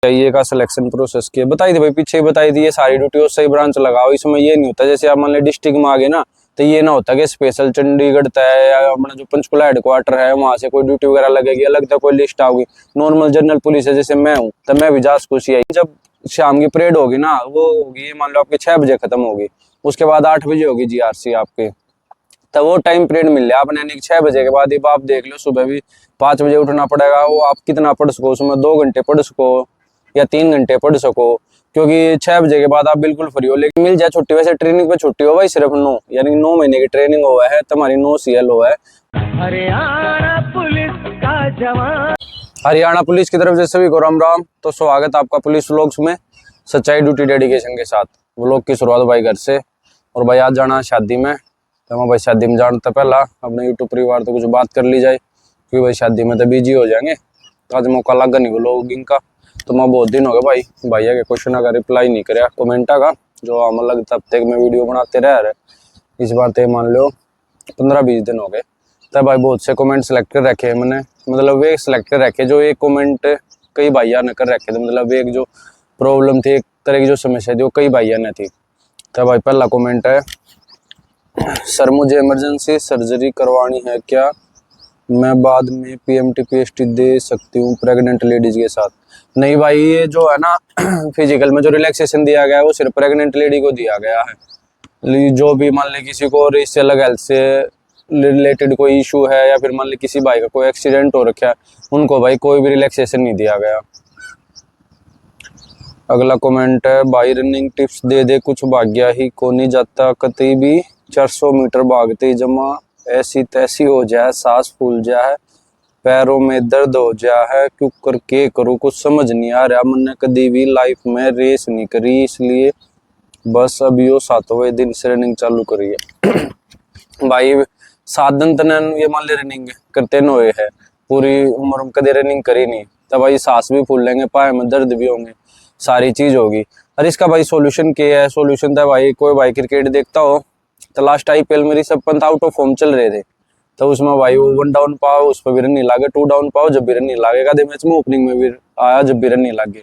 चाहिए का selection process किया बताई थी भाई, पीछे ही बताई थी। ये सारी ड्यूटी और सही ब्रांच लगाओ। इसमें ये नहीं होता जैसे आप मान लो डिस्ट्रिक्ट में आ गए ना, तो ये ना होता कि स्पेशल चंडीगढ़ तय या अपना जो पंचकुला हेडक्वार्टर है वहां से कोई ड्यूटी वगैरह लगेगी, अलग तक कोई लिस्ट आओगी। नॉर्मल जनरल पुलिस है, जैसे मैं हूँ तो मैं भी जास खुशी आई। जब शाम की परेड होगी ना, वो होगी मान लो आपकी 6 बजे खत्म होगी, उसके बाद 8 बजे होगी जीआरसी आपके। तो वो टाइम पीरियड मिल रहा है अपने, यानी 6 बजे के बाद आप देख लो सुबह भी 5 बजे उठना पड़ेगा। वो आप कितना पढ़ सको, उसमें 2 घंटे पढ़ सको या 3 घंटे पढ़ सको, क्योंकि 6 बजे के बाद आप बिल्कुल फ्री हो। लेकिन मिल जाए छुट्टी, वैसे ट्रेनिंग पे छुट्टी हो भाई सिर्फ 9, यानी 9 महीने की ट्रेनिंग हुआ है तुम्हारी, 9 CL हुआ है। हरियाणा पुलिस का जवान, हरियाणा पुलिस की तरफ से सभी को राम राम। तो स्वागत आपका पुलिस व्लॉग्स में, सच्चाई ड्यूटी डेडिकेशन के साथ। व्लॉग की शुरुआत भाई घर से, और भाई आज जाना शादी में। तो मैं भाई शादी में जाने तो पहला अपने यूट्यूब परिवार तो कुछ बात कर ली जाए, क्योंकि भाई शादी में तो बिजी हो जाएंगे। तो आज मौका लगा नहीं व्लॉगिंग का। तो मैं बहुत दिन हो गए भाई भैया के क्वेश्चन का रिप्लाई नहीं करे कमेंटा का, जो हम लगता तब तक मैं वीडियो बनाते रहे। इस बार तो मान लो 15-20 दिन हो गए। तब भाई बहुत से कमेंट सेलेक्ट कर रखे मैंने, मतलब वे सेलेक्ट कर रखे जो एक कमेंट कई भाइया ने कर रखे थे, मतलब एक जो प्रॉब्लम थी, एक तरह की जो समस्या थी वो कई भाइया ने थी। तब भाई पहला कमेंट है, सर मुझे इमरजेंसी सर्जरी करवानी है, क्या मैं बाद में PMT PST दे सकती हूँ प्रेग्नेंट लेडीज के साथ? नहीं भाई, ये जो है ना फिजिकल में जो रिलैक्सेशन दिया गया है वो सिर्फ प्रेग्नेंट लेडी को दिया गया है। जो भी मान ले किसी को इससे अलग हेल्थ से रिलेटेड कोई इशू है, या फिर मान ले किसी भाई का कोई एक्सीडेंट हो रखा है, उनको भाई कोई भी रिलैक्सेशन नहीं दिया गया। अगला कमेंट है, भाई रनिंग टिप्स दे दे, कुछ भाग्या ही को नहीं जाता कतई भी, 400 मीटर भागते ही जमा ऐसी तैसी हो जाए, सांस फूल जाए, पैरों में दर्द हो जाए है, क्यों करके करूँ कुछ समझ नहीं आ रहा। मैंने कभी भी लाइफ में रेस नहीं करी, इसलिए बस अभी वो 7वें दिन से रनिंग चालू करी है। भाई 7 दिन तक ये मान ले रनिंग करते न हुए है, पूरी उम्र में कभी रनिंग करी नहीं, तब भाई सांस भी फूल लेंगे, पाए में दर्द भी होंगे, सारी चीज होगी। और इसका भाई सॉल्यूशन क्या है? सॉल्यूशन था भाई, कोई भाई क्रिकेट देखता हो तो लास्ट IPL मेरी सब पंथ आउट ऑफ फॉर्म चल रहे थे, तो उसमें भाई वो 1 डाउन पाओ उस पर भी रन नहीं लागे, 2 डाउन पाओ जब भी रन नहीं लागेगा, आधे मैच में ओपनिंग में भी आया जब भी रन नहीं लागे।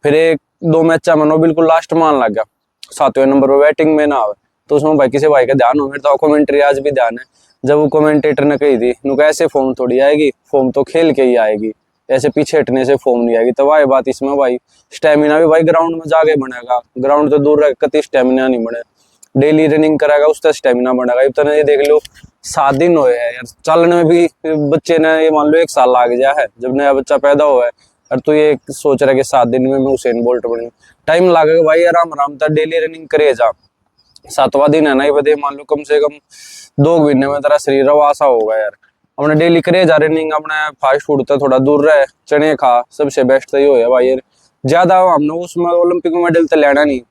फिर 1-2 मैच मनो बिल्कुल लास्ट मान लग गया, 7वें नंबर पर बैटिंग में ना आवे, तो उसमें भाई किसी भाई का ध्यान हो, मेरे तो कमेंट्री आज भी ध्यान है, जब वो कमेंटेटर ने कही थी नुका ऐसे फॉर्म थोड़ी आएगी, फॉर्म तो खेल के ही आएगी, ऐसे पीछे हटने से फॉर्म नहीं आएगी। तो वही बात इसमें भाई स्टेमिना भी भाई ग्राउंड में जाके बनेगा, ग्राउंड तो दूर रह कति स्टेमिना नहीं बने, डेली रनिंग कराएगा उसका स्टेमिना बढ़ेगा। इतना ये देख लो 7 दिन हुए हैं यार, चलने में भी बच्चे ने ये मान लो 1 साल लग गया है जब नया बच्चा पैदा हुआ है, और तू ये सोच रहा है कि 7 दिन में मैं उसेन बोल्ट बनूं, टाइम लगेगा भाई, आराम आराम तक डेली रनिंग करे जा। 7वां दिन है ना, ये बदे मान लो कम से कम 2 महीने में तेरा शरीर वासा होगा यार। अपने डेली करे जा रनिंग, अपने फास्ट फूड तो थोड़ा दूर रहे, चने खा, सबसे बेस्ट तो ये हो भाई। ज्यादा हमने उसमें ओलंपिक मेडल तो लेना नहीं,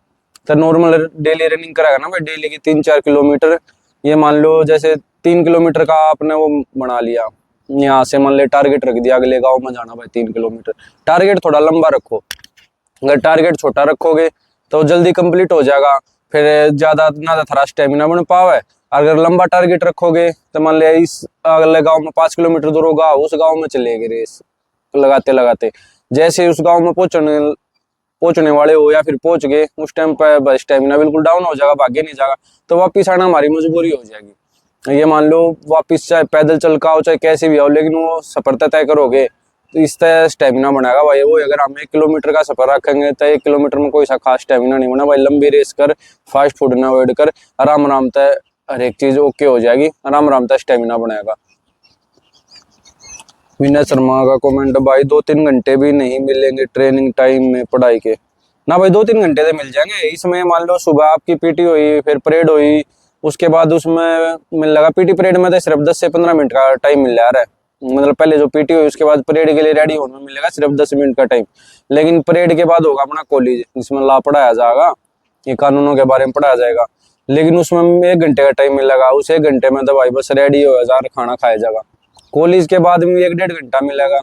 तो नॉर्मल डेली रनिंग कराएगा ना भाई, डेली की 3-4 किलोमीटर, ये मान लो जैसे 3 किलोमीटर का आपने वो बना लिया, यहाँ से मान ले टारगेट रख दिया अगले गांव में जाना भाई 3 किलोमीटर, टारगेट थोड़ा लंबा रखो। अगर टारगेट छोटा रखोगे तो जल्दी कंप्लीट हो जाएगा, फिर ज्यादा ना थोड़ा स्टेमिना बन पावे। अगर लंबा टारगेट रखोगे तो मान लिया इस अगले गांव में 5 किलोमीटर दूर होगा, उस गांव में चलेगी रेस लगाते लगाते, जैसे उस गांव में पहुंचने वाले हो या फिर पहुंच गए उस टाइम पर स्टेमिना बिल्कुल डाउन हो जाएगा, भागे नहीं जाएगा, तो वापिस आना हमारी मजबूरी हो जाएगी। ये मान लो वापिस चाहे पैदल चल का हो चाहे कैसे भी आओ, लेकिन वो सफर तय करोगे तो इस तरह स्टेमिना बनाएगा भाई। वो अगर हम 1 किलोमीटर का सफर रखेंगे तो 1 किलोमीटर में कोई सा खास स्टेमिना नहीं बना भाई। लंबी रेस कर, फास्ट फूड ना अवॉइड कर, आराम आराम तय हर एक चीज ओके हो जाएगी, आराम आराम तय स्टेमिना बनाएगा। विनय शर्मा का कमेंट, भाई 2-3 घंटे भी नहीं मिलेंगे ट्रेनिंग टाइम में पढ़ाई के? ना भाई 2-3 घंटे तो मिल जाएंगे इसमें। मान लो सुबह आपकी PT हुई, फिर परेड हुई, उसके बाद उसमें मिल लगा PT परेड में तो सिर्फ 10 से 15 मिनट का टाइम मिल रहा है, मतलब पहले जो PT हुई उसके बाद परेड के लिए रेडी होने में मिलेगा सिर्फ 10 मिनट का टाइम। लेकिन परेड के बाद होगा अपना कॉलेज, जिसमें लॉ पढ़ाया जाएगा, ये कानूनों के बारे में पढ़ाया जाएगा, लेकिन उसमें 1 घंटे का टाइम मिलेगा। उस 1 घंटे में तो भाई बस रेडी हो जा, खाना खाया जाएगा। कॉलेज के बाद में 1-1.5 घंटा मिलेगा,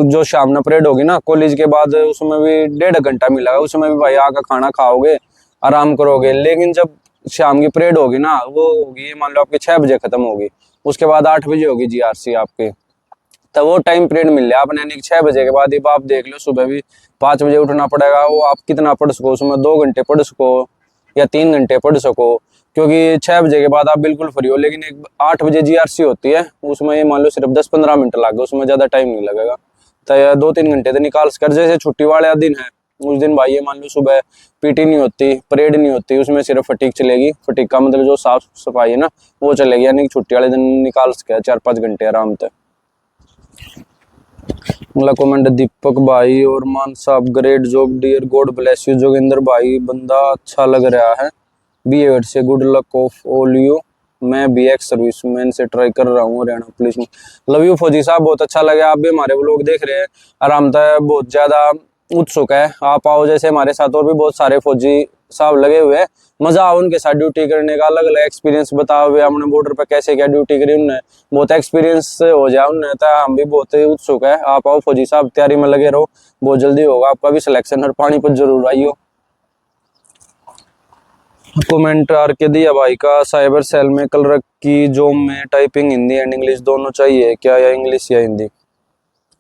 जो शाम में परेड होगी ना कॉलेज के बाद, उसमें भी 1.5 घंटा मिलेगा, उसमें भी भाई आकर खाना खाओगे, आराम करोगे। लेकिन जब शाम की परेड होगी ना, वो होगी मान लो आपकी 6 बजे खत्म होगी, उसके बाद 8 बजे होगी जीआरसी आपके। तो वो टाइम पीरियड मिल रहा आपने, यानी 6 बजे के बाद अब आप देख लो सुबह भी 5 बजे उठना पड़ेगा। वो आप कितना पढ़ सको उसमें, 2 घंटे पढ़ सको या 3 घंटे पढ़ सको, क्योंकि 6 बजे के बाद आप बिल्कुल फ्री हो। लेकिन एक 8 बजे GRC होती है, उसमें ये मान लो सिर्फ 10-15 मिनट लगे, उसमें ज़्यादा टाइम नहीं लगेगा। तो 2-3 घंटे तो निकाल कर, जैसे छुट्टी वाले दिन है उस दिन भाई ये मान लो सुबह PT नहीं होती, परेड नहीं होती, उसमें सिर्फ फटीक चलेगी। फटीक का मतलब जो साफ सफाई है ना वो चलेगी, यानी कि छुट्टी वाले दिन निकाल सके 4-5 घंटे आराम से। अगला कमेंट दीपक भाई और मान साहब, great job dear, God bless you. Joginder भाई बंदा अच्छा लग रहा है, बिहेवियर से, good luck of all you. मैं भी एक्स सर्विसमैन से ट्राई कर रहा हूँ हरियाणा पुलिस में। लव यू फौजी साहब, बहुत अच्छा लगा आप भी हमारे व्लॉग देख रहे हैं। आराम से बहुत ज्यादा उत्सुक है, आप आओ। जैसे हमारे साथ और भी बहुत सारे फौजी साहब लगे हुए हैं, मजा आओ उनके साथ ड्यूटी करने का, अलग अलग एक्सपीरियंस बताओ हुए हमने बॉर्डर पर कैसे क्या ड्यूटी करी, उनने बहुत एक्सपीरियंस हो जाए उनने, तो हम भी बहुत उत्सुक है। आप आओ फौजी साहब, तैयारी में लगे रहो, बहुत जल्दी होगा आपका भी सिलेक्शन। और पानीपत जरूर आइयो। कमेंट आर के दिया भाई का, साइबर सेल में कलर की जॉब में टाइपिंग हिंदी एंड इंग्लिश दोनों चाहिए क्या, या इंग्लिश या हिंदी?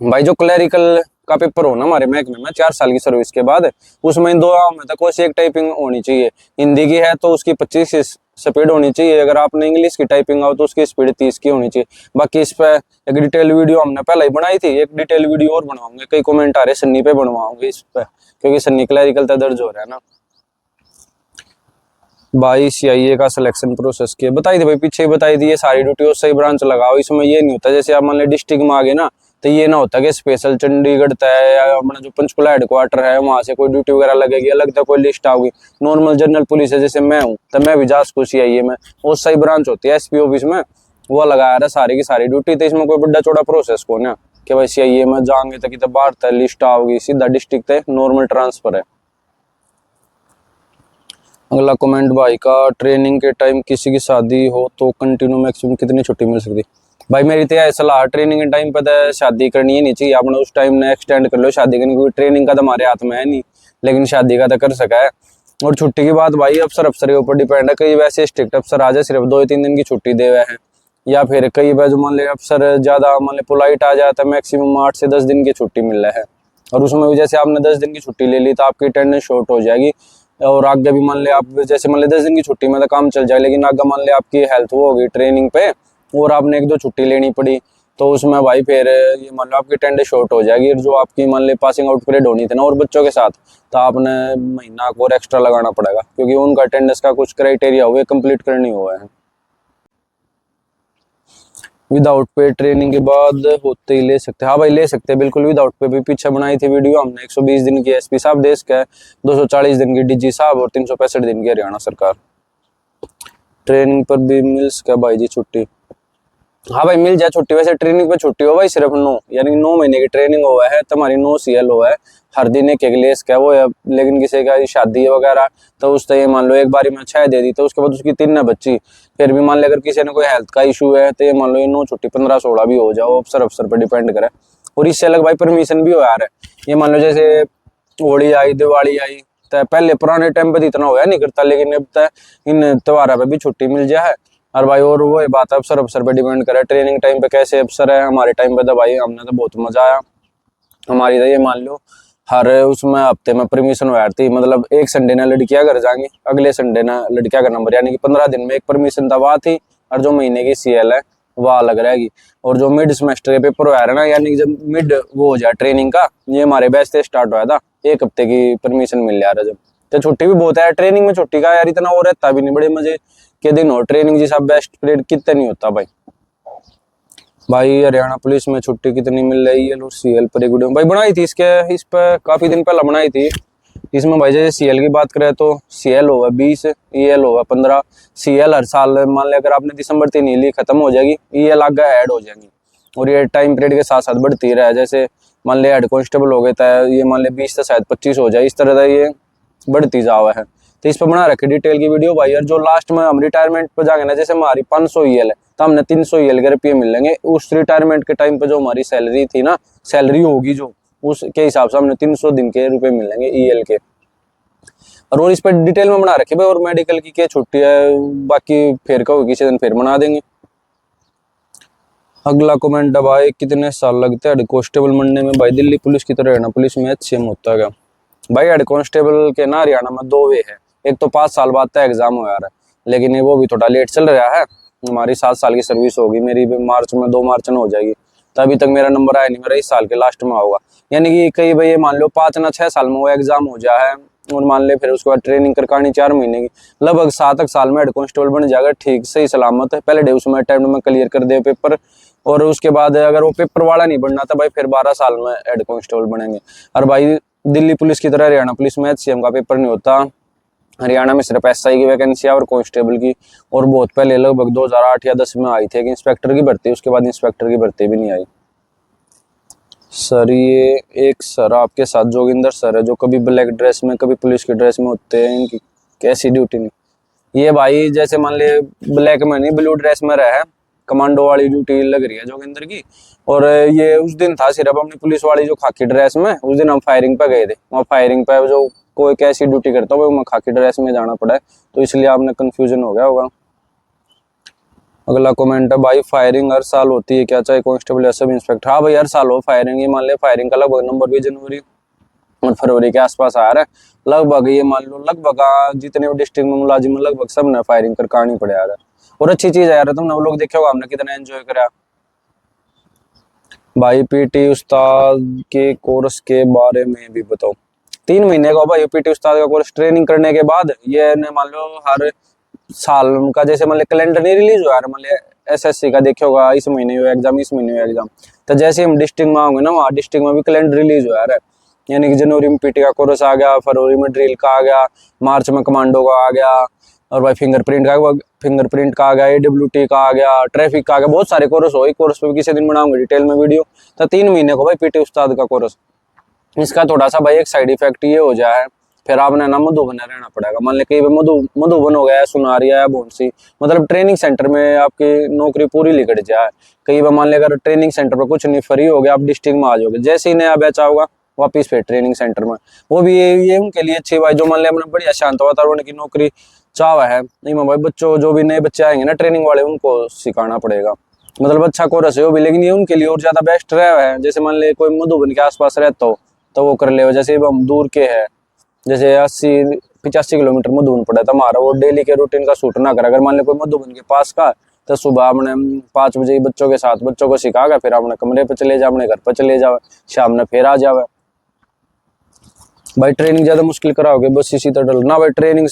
भाई जो क्लरिकल का पेपर हो ना हमारे महकमे में 4 साल की सर्विस के बाद, उसमें इन 2 में तक कोई एक टाइपिंग होनी चाहिए। हिंदी की है तो उसकी 25 स्पीड होनी चाहिए, अगर आपने इंग्लिश की टाइपिंग आओ तो उसकी स्पीड 30 की होनी चाहिए। बाकी इस पे एक डिटेल वीडियो हमने पहले ही बनाई थी, एक डिटेल वीडियो और बनवाऊंगे। कई कमेंट आ रहे सन्नी पे बनवाऊंगे इस पे, क्योंकि सन्नी क्लरिकल तो दर्ज हो रहा है ना। भाई CIA का सिलेक्शन प्रोसेस के बताई थी भाई, पीछे ही बताई थी। ये सारी ड्यूटी सही ब्रांच लगाओ, इसमें ये नहीं होता जैसे आप मान लो डिस्ट्रिक्ट में आ गए ना, तो ये ना होता कि स्पेशल चंडीगढ़ तय या अपना जो पंचकुला हेडक्वार्टर है वहां से कोई ड्यूटी वगैरह लगेगी, अलग तक कोई लिस्ट आओगी। नॉर्मल जनरल पुलिस है, जैसे मैं हूँ तो मैं भी जा सकूँ CIA में, वो सही ब्रांच होती है SP ऑफिस में, वो लगाया रहा सारी की सारी ड्यूटी। तो इसमें कोई बड़ा चौड़ा प्रोसेस को ना कि भाई CIA में जाएंगे तो कितने बाहर तक लिस्ट आओगी, सीधा डिस्ट्रिक्ट तक नॉर्मल ट्रांसफर है। अगला कमेंट भाई का, ट्रेनिंग के टाइम किसी की शादी हो तो कंटिन्यू मैक्सिमम कितनी छुट्टी मिल सकती? भाई मेरी तो यह सलाह, ट्रेनिंग के टाइम पे तो शादी करनी ही नहीं चाहिए, आपने उस टाइम ने एक्सटेंड कर लो शादी करने, क्योंकि ट्रेनिंग का तो हमारे हाथ में है नहीं, लेकिन शादी का तो कर सका है। और छुट्टी की बात भाई अफसर के ऊपर डिपेंड है, कई वैसे स्ट्रिक्ट अफसर आ जाए सिर्फ 2-3 दिन की छुट्टी दे हुए हैं, या फिर कई बार जो मान लो अफसर ज्यादा मान लो पोलाइट आ जाता है, मैक्सिमम 8 से 10 दिन की छुट्टी मिल रहा है। और उसमें भी जैसे आपने 10 दिन की छुट्टी ले ली तो आपकी अटेंडेंस शॉर्ट हो जाएगी। और आगे भी मान ले आप जैसे मान ले 10 दिन की छुट्टी में तो काम चल जाए, लेकिन आगे मान ले आपकी हेल्थ वो होगी ट्रेनिंग पे और आपने 1-2 छुट्टी लेनी पड़ी, तो उसमें भाई फिर ये मान लो आपकी अटेंडेंस शॉर्ट हो जाएगी। और जो आपकी मान ले पासिंग आउट पीरियड होनी थी ना और बच्चों के साथ, तो आपने महीना और एक्स्ट्रा लगाना पड़ेगा, क्योंकि उनका अटेंडेंस का कुछ क्राइटेरिया हुए कंप्लीट करनी हुआ है। विदाउट पे ट्रेनिंग के बाद होते ही ले सकते हैं? हाँ भाई ले सकते हैं बिल्कुल, विदाउट पे भी पीछे बनाई थी वीडियो हमने, 120 दिन की SP साहब देश का है, 240 दिन की DG साहब और 365 दिन की हरियाणा सरकार। ट्रेनिंग पर भी मिल सके भाई जी छुट्टी? हाँ भाई मिल जाए छुट्टी। वैसे ट्रेनिंग पे छुट्टी हो भाई सिर्फ 9, यानी 9 महीने की ट्रेनिंग हुआ है, तुम्हारी 9 CL हुआ है, हर दिन एक लेस का वो है। लेकिन किसी का शादी है वगैरह तो उस ये मान लो एक बारी में 6 दे दी, तो उसके बाद उसकी 3 न बच्ची, फिर भी मान लो अगर किसी ने कोई हेल्थ का इशू है तो ये मान लो ये 9 छुट्टी 15-16 भी हो जाओ, अफसर पर डिपेंड करे। और इससे अलग भाई परमिशन भी हो यार है, ये मान लो जैसे होली आई, दिवाली आई, तो पहले पुराने टाइम पे इतना होया नहीं करता, लेकिन अब तक इन त्योहारों पे भी छुट्टी मिल जाए। और भाई और वो बात अफसर पे डिपेंड करे, ट्रेनिंग टाइम पे कैसे अफसर है। हमारे टाइम पे तो भाई हमने तो बहुत मजा आया, हमारी तो ये मान लो हर उसमें हफ्ते में परमिशन हो थी, मतलब एक संडे ना लड़कियां घर जाएंगी, अगले संडे ना लड़कियां का नंबर, यानी कि 15 दिन में एक परमिशन दवा थी। और जो महीने की CL है वह अलग रहेगी। और जो मिड सेमेस्टर के पेपर हुआ है ना, यानी कि जब मिड वो हो जाए ट्रेनिंग का, ये हमारे बैच से स्टार्ट हुआ था, 1 हफ्ते की परमिशन मिल जा रहा है जब, तो छुट्टी भी बहुत है ट्रेनिंग में। छुट्टी का यार इतना और रहता भी नहीं, बड़े मजे के दिन हो ट्रेनिंग जी, सब बेस्ट पीरियड कितने नहीं होता भाई। भाई हरियाणा पुलिस में छुट्टी कितनी मिल रही है? CL पर एक वीडियो भाई बनाई थी इसके, इस पर काफी दिन पहले बनाई थी। इसमें भाई जैसे CL की बात करें तो CL होगा 20, EL होगा 15। CL हर साल मान लिया अगर आपने दिसंबर 3 ईली खत्म हो जाएगी, EL आगे ऐड हो जाएंगी, और ये टाइम पीरियड के साथ साथ बढ़ती रहे। जैसे मान लिया हेड कांस्टेबल हो गए था, ये मान लिया 20 से शायद 25 हो जाए, इस तरह का ये बढ़ती जावा है। तो इस पर बना रखे डिटेल की वीडियो भाई। और जो लास्ट में हम रिटायरमेंट पर जाएंगे ना, जैसे हमारी 500 EL है तो हमने 300 EL के रुपये मिलेंगे। उस रिटायरमेंट के टाइम पे जो हमारी सैलरी थी ना, सैलरी होगी जो, उसके हिसाब से हमने 300 दिन के रुपए मिलेंगे EL के। और इस पर डिटेल में बना रखे भाई। और मेडिकल की क्या छुट्टी है, बाकी फिर कहो किसी दिन फिर बना देंगे। अगला कमेंट है भाई, कितने साल लगते हैं हेड कांस्टेबल बनने में? भाई दिल्ली पुलिस की तरह हरियाणा पुलिस में HCM होता है क्या? भाई हेड कांस्टेबल के ना हरियाणा में 2 वे है। एक तो 5 साल बाद तय एग्जाम हो यार, लेकिन ये वो भी थोड़ा लेट चल रहा है। हमारी 7 साल की सर्विस होगी, मेरी भी मार्च में 2 मार्च में हो जाएगी, तो अभी तक मेरा नंबर आया नहीं, मेरा इस साल के लास्ट में होगा। यानी कि कई भाई ये मान लो 5 ना 6 साल में वो एग्जाम हो जाए, और मान ले फिर उसके बाद ट्रेनिंग करवानी 4 महीने की, लगभग 7 साल में हेड कांस्टेबल बन जाएगा ठीक सही सलामत है। पहले डे उसमें अटेम्प्ट में क्लियर कर दे पेपर, और उसके बाद अगर वो पेपर वाला नहीं बनना था भाई, फिर 12 साल में हेड कांस्टेबल बनेंगे। और भाई दिल्ली पुलिस की तरह हरियाणा पुलिस में HCM का पेपर नहीं होता। हरियाणा में सिर्फ SI की वैकेंसी है और कांस्टेबल की, और बहुत पहले लगभग 2008 या 10 में आई थी कि इंस्पेक्टर की भर्ती, उसके बाद इंस्पेक्टर की भर्ती भी नहीं आई। सर ये एक सर आपके साथ जोगिंदर सर है, जो कभी ब्लैक ड्रेस में कभी पुलिस की ड्रेस में होते हैं, इनकी कैसी ड्यूटी नहीं? ये भाई जैसे मान ले ब्लैक में नहीं ब्लू ड्रेस में रहे, कमांडो वाली ड्यूटी लग रही है जोगिंदर की। और ये उस दिन था सिर्फ अपनी पुलिस वाली जो खाकी ड्रेस में, उस दिन हम फायरिंग पे गए थे, वहाँ फायरिंग पे जो कोई कैसी ड्यूटी करता हो मैं खाकी ड्रेस में जाना पड़ा है, तो इसलिए आपने कंफ्यूजन हो गया होगा। अगला कमेंट है, भाई फायरिंग हर साल होती है क्या, चाहे कांस्टेबल या सब इंस्पेक्टर? हाँ भाई हर साल हो फायरिंग। ये मान ले फायरिंग का लगभग नंबर भी जनवरी और फरवरी के आसपास आ रहा है लगभग। ये मान लो लगभग जितने डिस्ट्रिक्ट में मुलाजिम लगभग सब ने फायरिंग कर कहानी पड़े आ रहा है, और अच्छी चीज है यार, तुमने लोग देखे होगा हमने कितना एंजॉय करा। भाई PT उस्ताद के कोर्स के बारे में भी बताओ। 3 महीने का भाई PT उस्ताद का कोर्स, ट्रेनिंग करने के बाद ये मान लो हर साल का जैसे मान लो कैलेंडर नहीं रिलीज हुआ यार, मान लो SSC का देखे होगा इस महीने हुआ एग्जाम, इस महीने हुआ एग्जाम, तो जैसे हम डिस्ट्रिक्ट में आएंगे ना, वहाँ डिस्ट्रिक्ट में भी कैलेंडर रिलीज हुआ है। यानी कि जनवरी में PT का कोर्स आ गया, फरवरी में ड्रिल का आ गया, मार्च में कमांडो का आ गया, और भाई फिंगरप्रिंट का आ गया, AWT का आ गया, ट्रैफिक का आ गया, बहुत सारे कोर्स हो। एक कोर्स पे भी किसी दिन बनाऊंगा डिटेल में वीडियो। तो 3 महीने को भाई PT उस्ताद का कोर्स। इसका थोड़ा सा भाई एक साइड इफेक्ट ये हो जाए, फिर आपने ना मधुबन रहना पड़ेगा। मान ले कहीं पे मधुबन हो गया, सुनारिया या बोनसी, मतलब ट्रेनिंग सेंटर में आपकी नौकरी पूरी लिकट जाए। कहीं पे मान ले अगर ट्रेनिंग सेंटर पर कुछ नहीं फ्री हो गया, आप डिस्ट्रिक्ट में आ जाओगे, जैसे ही नया बैच होगा वापिस फिर ट्रेनिंग सेंटर में। वो भी ये उनके लिए अच्छी बात, जो मान ले अपना बढ़िया शांत वातावरण की नौकरी चाह है नहीं भाई, बच्चों जो भी नए बच्चे आएंगे ना ट्रेनिंग वाले, उनको सिखाना पड़ेगा। मतलब अच्छा कोर्स है वो भी, लेकिन ये उनके लिए और ज्यादा बेस्ट रहा है। जैसे मान ले कोई मधुबन के आसपास रहता हो तो वो कर ले, जैसे हम दूर के है, जैसे 80-85 किलोमीटर मधुबन पड़ा था हमारा, वो डेली के रूटीन का सूट ना करा। अगर मान ले कोई मधुबन के पास का, तो सुबह आपने 5 बजे बच्चों के साथ बच्चों को सिखागा, फिर आपने कमरे पे चले जाओ, अपने घर पे चले जाओ, शाम में फिर आ जाओ। भाई ट्रेनिंग ज्यादा मुश्किल कराओगे बस इसी तरह डल ना। भाई ट्रेनिंग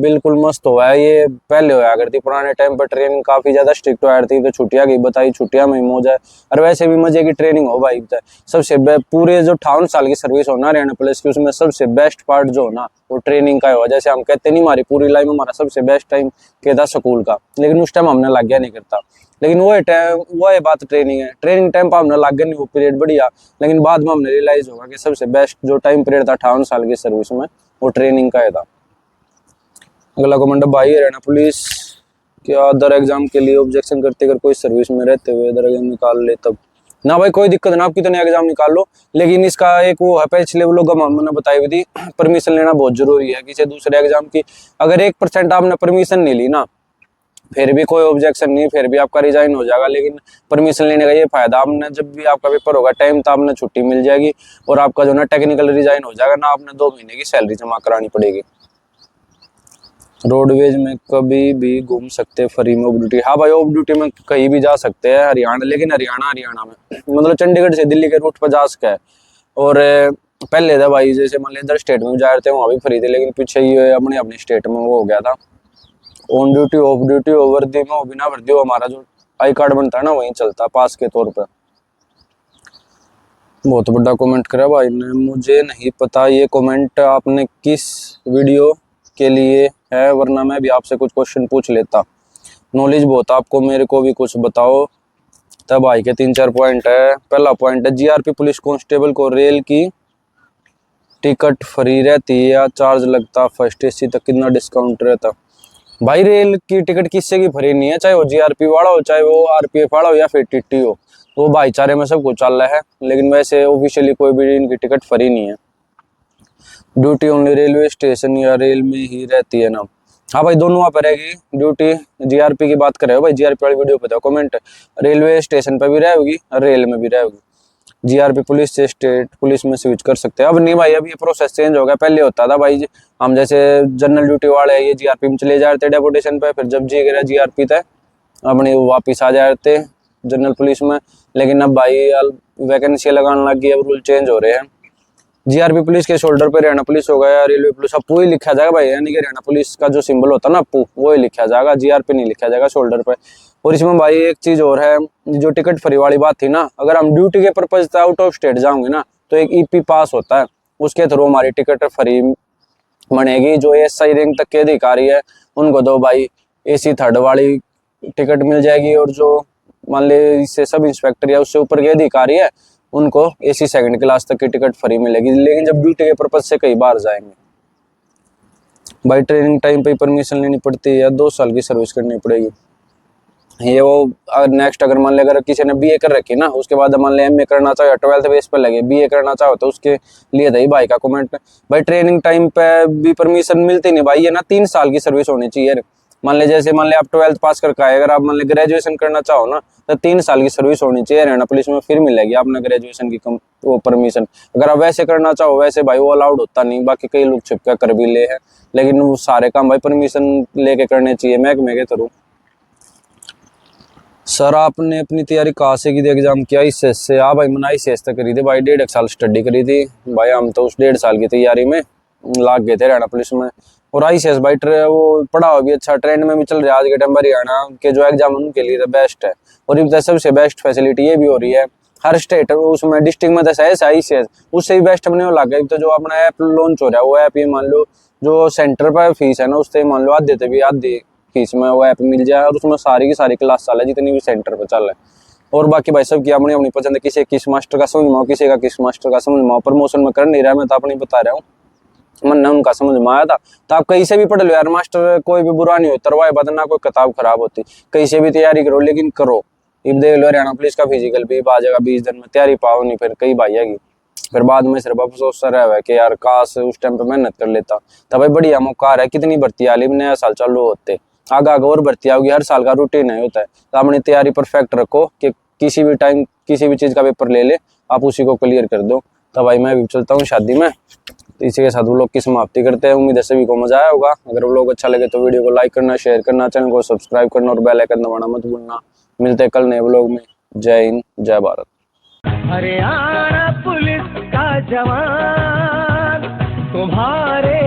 बिल्कुल मस्त हुआ है, ये पहले होया करती पुराने टाइम पर ट्रेनिंग काफी ज्यादा स्ट्रिक्ट होया करती, तो छुट्टियां गई बताई, छुट्टियां में मौज है। और वैसे भी मजे की ट्रेनिंग हो भाई। सबसे पूरे जो 58 साल की सर्विस हो ना हरियाणा पुलिस की, उसमें सबसे बेस्ट पार्ट जो हो ना वो ट्रेनिंग का हो। जैसे हम कहते नहीं हमारी पूरी लाइफ में हमारा सबसे बेस्ट टाइम क्या था स्कूल का, लेकिन उस टाइम हमने लग गया नहीं करता। लेकिन वो है बात ट्रेनिंग है, ट्रेनिंग टाइम पर हमने लग गया नहीं वो पीरियड बढ़िया, लेकिन बाद में हमने रियलाइज होगा कि सबसे बेस्ट जो टाइम पीरियड था 58 साल की सर्विस में, वो ट्रेनिंग का ही था। अगला कमेंट, भाई हरियाणा पुलिस के अदर एग्जाम के लिए ऑब्जेक्शन करते अगर कोई सर्विस में रहते हुए अदर एग्जाम निकाल ले तब? ना भाई कोई दिक्कत ना, आप कितने एग्जाम निकाल लो, लेकिन इसका एक वो है, पिछले वो लोग हमने बताई हुई थी, परमिशन लेना बहुत जरूरी है किसी दूसरे एग्जाम की। अगर 1% आपने परमिशन नहीं ली ना, फिर भी कोई ऑब्जेक्शन नहीं, फिर भी आपका रिजाइन हो जाएगा। लेकिन परमिशन लेने का ये फायदा, आपने जब भी आपका पेपर होगा टाइम तो आपने छुट्टी मिल जाएगी, और आपका जो ना टेक्निकल रिजाइन हो जाएगा ना, आपने 2 महीने की सैलरी जमा करानी पड़ेगी। रोडवेज में कभी भी घूम सकते फ्री में ऑफ ड्यूटी? हाँ भाई ऑफ ड्यूटी में कहीं भी जा सकते हैं हरियाणा, लेकिन हरियाणा में मतलब चंडीगढ़ से दिल्ली के रूट पर जा सके। और पहले था भाई जैसे मान लीजिए इधर स्टेट में जा रहे थे वहाँ भी फ्री थे, लेकिन पीछे ये अपने स्टेट में वो हो गया था ऑन ड्यूटी ऑफ ड्यूटी, और वर्दी में वो बिना वर्दी हो हमारा जो आई कार्ड बनता है ना वहीं चलता पास के तौर पर। बहुत बड़ा कमेंट करा भाई ने, मुझे नहीं पता ये कमेंट आपने किस वीडियो के लिए है, वरना मैं भी आपसे कुछ क्वेश्चन पूछ लेता। नॉलेज बहुत आपको, मेरे को भी कुछ बताओ। तब भाई के 3-4 पॉइंट है। पहला पॉइंट है, GRP पुलिस कांस्टेबल को रेल की टिकट फ्री रहती है या चार्ज लगता? फर्स्ट AC तक कितना डिस्काउंट रहता? भाई रेल की टिकट किससे की फ्री नहीं है, चाहे वो GRP वाला हो, चाहे वो RPF वाला हो, या फिर TT हो, वो भाईचारे में सब कुछ चल रहा है। लेकिन वैसे ऑफिशियली कोई भी इनकी टिकट फ्री नहीं है। ड्यूटी ओनली रेलवे स्टेशन या रेल में ही रहती है ना? हाँ भाई, दोनों वहाँ पे रहेगी ड्यूटी। जीआरपी की बात करें भाई, जीआरपी वाली वीडियो पे दो कमेंट। रेलवे स्टेशन पे भी रहेगी और रेल में भी रहेगी। जीआरपी पुलिस से स्टेट पुलिस में स्विच कर सकते हैं। अब नहीं भाई, अब ये प्रोसेस चेंज हो गया। पहले होता था भाई, हम जैसे जनरल ड्यूटी वाले ये जीआरपी में चले जा रहे थे डेपुटेशन पे, फिर जब जी गया जीआरपी थे अपनी वापिस आ जा रहे थे जनरल पुलिस में। लेकिन अब भाई वैकेंसी लगाने लग गई, अब रूल चेंज हो रहे हैं। जीआरपी पुलिस के शोल्डर पे हरियाणा पुलिस हो गया, रेलवे पुलिस अप्पू ही लिखा जाएगा भाई, यानी कि हरियाणा पुलिस का जो सिंबल होता है ना अप्पू, वो ही लिखा जाएगा, जीआरपी नहीं लिखा जाएगा शोल्डर पे। और इसमें भाई एक चीज और है, जो टिकट फ्री वाली बात थी ना, अगर हम ड्यूटी के पर्पज से आउट ऑफ स्टेट जाओगे ना, तो एक ईपी पास होता है, उसके थ्रू हमारी टिकट फ्री बनेगी। जो एसआई रैंक तक के अधिकारी है उनको दो भाई एसी थर्ड वाली टिकट मिल जाएगी, और जो मान ले इससे सब इंस्पेक्टर या उससे ऊपर के अधिकारी है उनको एसी सेकंड क्लास तक की टिकट फ्री मिलेगी। लेकिन जब ड्यूटी के पर्पज से कई बार जाएंगे भाई, ट्रेनिंग टाइम पे परमिशन लेनी पड़ती है, 2 साल की सर्विस करनी पड़ेगी। ये वो नेक्स्ट अगर मान ले अगर किसी ने बीए कर रखी ना, उसके बाद मान ले एमए करना चाहे, 12th बेस पे लगे बीए करना चाहो, तो उसके लिए था भाई का कमेंट। भाई ट्रेनिंग टाइम पे भी परमिशन मिलती नहीं भाई, ये ना 3 साल की सर्विस होनी चाहिए। मान ले जैसे मान ले आप 12th पास करके आए, अगर आप मान ले ग्रेजुएशन करना चाहो ना, तो 3 साल की सर्विस होनी चाहिए हरियाणा पुलिस में, फिर मिलेगी आपने ग्रेजुएशन की वो परमिशन। अगर आप वैसे करना चाहो वैसे भाई वो अलाउड होता नहीं, बाकी कई लोग छिपका कर भी ले हैं, लेकिन वो सारे काम भाई परमिशन लेके करने चाहिए महकमे के थ्रू। सर आपने अपनी तैयारी कहाँ से की थी एग्जाम किया? ICS से। हाँ भाई, मैंने ICS तक करी थी भाई, 1.5 साल स्टडी करी थी भाई। हम तो उस 1.5 साल की तैयारी में लाग गए थे हरियाणा पुलिस में। और ICS भाई वो पढ़ाओ भी अच्छा, ट्रेंड में भी चल रहा है आज के टाइम पर। हरियाणा के जो एग्जाम उनके लिए तो बेस्ट है, और इधर सबसे बेस्ट फैसिलिटी ये भी हो रही है, हर स्टेट उसमें डिस्ट्रिक्ट में दस है ICS, उससे भी बेस्ट अपने लग गया। तो जो अपना ऐप लॉन्च हो रहा है, वो ऐप ये मान लो जो सेंटर पर फीस है ना, उससे मान लो आधे भी आधे फीस में वो ऐप मिल जाए, और उसमें सारी की सारी क्लास चल है जितनी भी सेंटर पर चल है। और बाकी भाई सब की अपनी अपनी पसंद है, किसी किस मास्टर का समझ में आओ, किसी का किस मास्टर का समझ में आओ। प्रमोशन में कर नहीं रहा, मैं तो अपनी बता रहा हूँ, मन उनका समझ में आया था। तो आप कहीं से भी पढ़ लो यार, मास्टर कोई भी बुरा नहीं होता, रवाए बदना कोई किताब खराब होती, कहीं से भी तैयारी करो, लेकिन करो। अब देख लो हरियाणा पुलिस का फिजिकल भी आ जाएगा 20 दिन में, तैयारी पाओ नहीं फिर कई भाई आएगी, फिर बाद में सिर्फ अफसोस रहा है कि यार काश उस टाइम पे मेहनत कर लेता। तब भाई बढ़िया मौका है, कितनी भर्ती आली, नया साल चालू होते आगे आगे और भर्ती आओगी, हर साल का रूटीन नहीं होता है। तो अपनी तैयारी परफेक्ट रखो कि किसी भी टाइम किसी भी चीज का पेपर ले ले आप उसी को क्लियर कर दो। तो भाई मैं भी चलता हूँ शादी में, तो इसी के साथ वो लोग की समाप्ति करते हैं। उम्मीद है सभी को मजा आया होगा। अगर वो लोग अच्छा लगे तो वीडियो को लाइक करना, शेयर करना, चैनल को सब्सक्राइब करना और बेल आइकन दबाना मत भूलना। मिलते हैं कल नए व्लॉग में। जय हिंद, जय भारत। हरियाणा पुलिस का जवान तुम्हारे